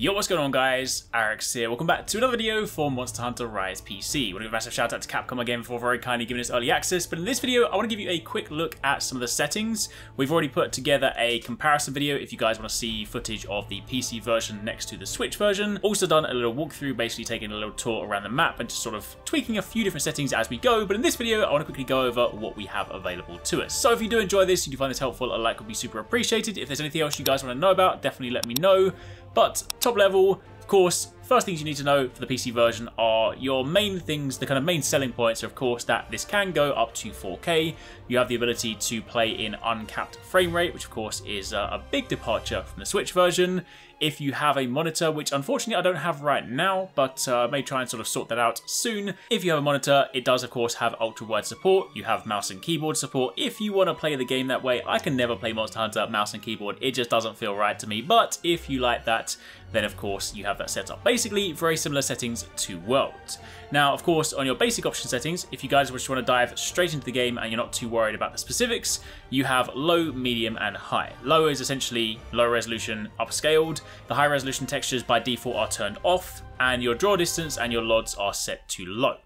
Yo, what's going on guys? HyperX here. Welcome back to another video for Monster Hunter Rise PC. I want to give a massive shout out to Capcom again for very kindly giving us early access, but in this video I want to give you a quick look at some of the settings. We've already put together a comparison video if you guys want to see footage of the PC version next to the Switch version. Also done a little walkthrough, basically taking a little tour around the map and just sort of tweaking a few different settings as we go, but in this video I want to quickly go over what we have available to us. So if you do enjoy this, you do find this helpful, a like would be super appreciated. If there's anything else you guys want to know about, definitely let me know. But top level, of course, first things you need to know for the PC version are your main things, the kind of main selling points are of course that this can go up to 4K. You have the ability to play in uncapped frame rate, which of course is a big departure from the Switch version. If you have a monitor, which unfortunately I don't have right now, but I may try and sort of sort that out soon. If you have a monitor, it does of course have ultra-wide support. You have mouse and keyboard support. If you want to play the game that way, I can never play Monster Hunter mouse and keyboard. It just doesn't feel right to me. But if you like that, then of course you have that set up. Basically, very similar settings to World. Now, of course, on your basic option settings, if you guys just want to dive straight into the game and you're not too worried about the specifics, you have low, medium, and high. Low is essentially low resolution upscaled. The high resolution textures by default are turned off, and your draw distance and your LODs are set to low.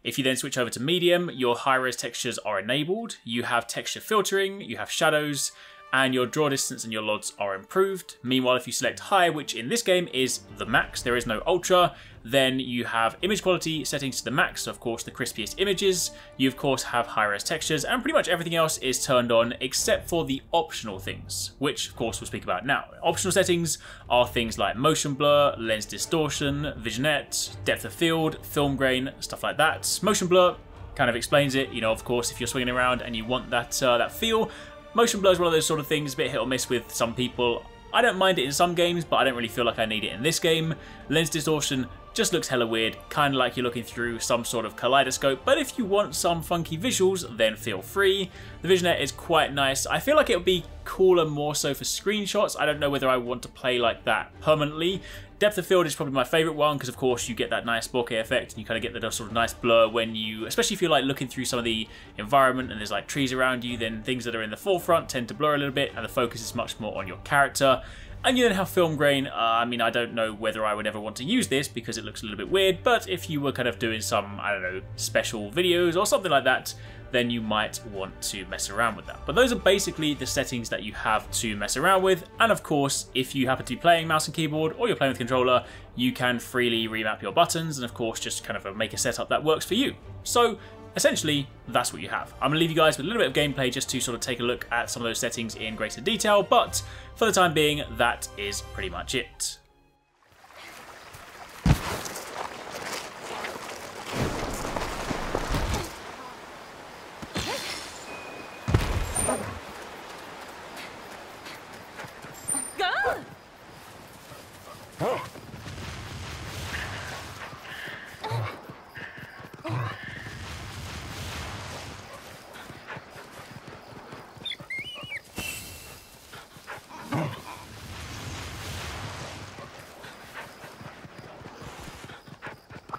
If you then switch over to medium, your high-res textures are enabled. You have texture filtering, you have shadows, and your draw distance and your LODs are improved. Meanwhile, if you select high, which in this game is the max, there is no ultra, then you have image quality settings to the max, so of course the crispiest images. You of course have high-res textures, and pretty much everything else is turned on except for the optional things, which of course we'll speak about now. Optional settings are things like motion blur, lens distortion, vignette, depth of field, film grain, stuff like that. Motion blur kind of explains it, you know, of course if you're swinging around and you want that, that feel. Motion blur is one of those sort of things, a bit hit or miss with some people. I don't mind it in some games, but I don't really feel like I need it in this game. Lens distortion just looks hella weird, kind of like you're looking through some sort of kaleidoscope, but if you want some funky visuals, then feel free. The vignette is quite nice. I feel like it would be cooler more so for screenshots. I don't know whether I want to play like that permanently. Depth of field is probably my favourite one because of course you get that nice bokeh effect and you kind of get that sort of nice blur when you, especially if you're like looking through some of the environment and there's like trees around you, then things that are in the forefront tend to blur a little bit and the focus is much more on your character. And you then have film grain. I mean, I don't know whether I would ever want to use this because it looks a little bit weird, but if you were kind of doing some, I don't know, special videos or something like that, then you might want to mess around with that. But those are basically the settings that you have to mess around with. And of course, if you happen to be playing mouse and keyboard or you're playing with controller, you can freely remap your buttons and of course just kind of make a setup that works for you. So essentially, that's what you have. I'm going to leave you guys with a little bit of gameplay just to sort of take a look at some of those settings in greater detail, but for the time being, that is pretty much it.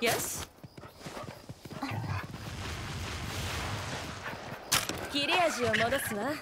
Yes. 切れ味を戻すわ。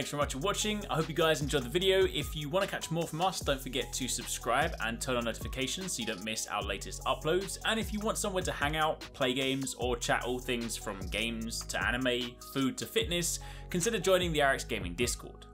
thanks very much for watching. I hope you guys enjoyed the video. If you want to catch more from us, don't forget to subscribe and turn on notifications so you don't miss our latest uploads. And if you want somewhere to hang out, play games, or chat all things from games to anime, food to fitness, consider joining the HyperX Gaming Discord.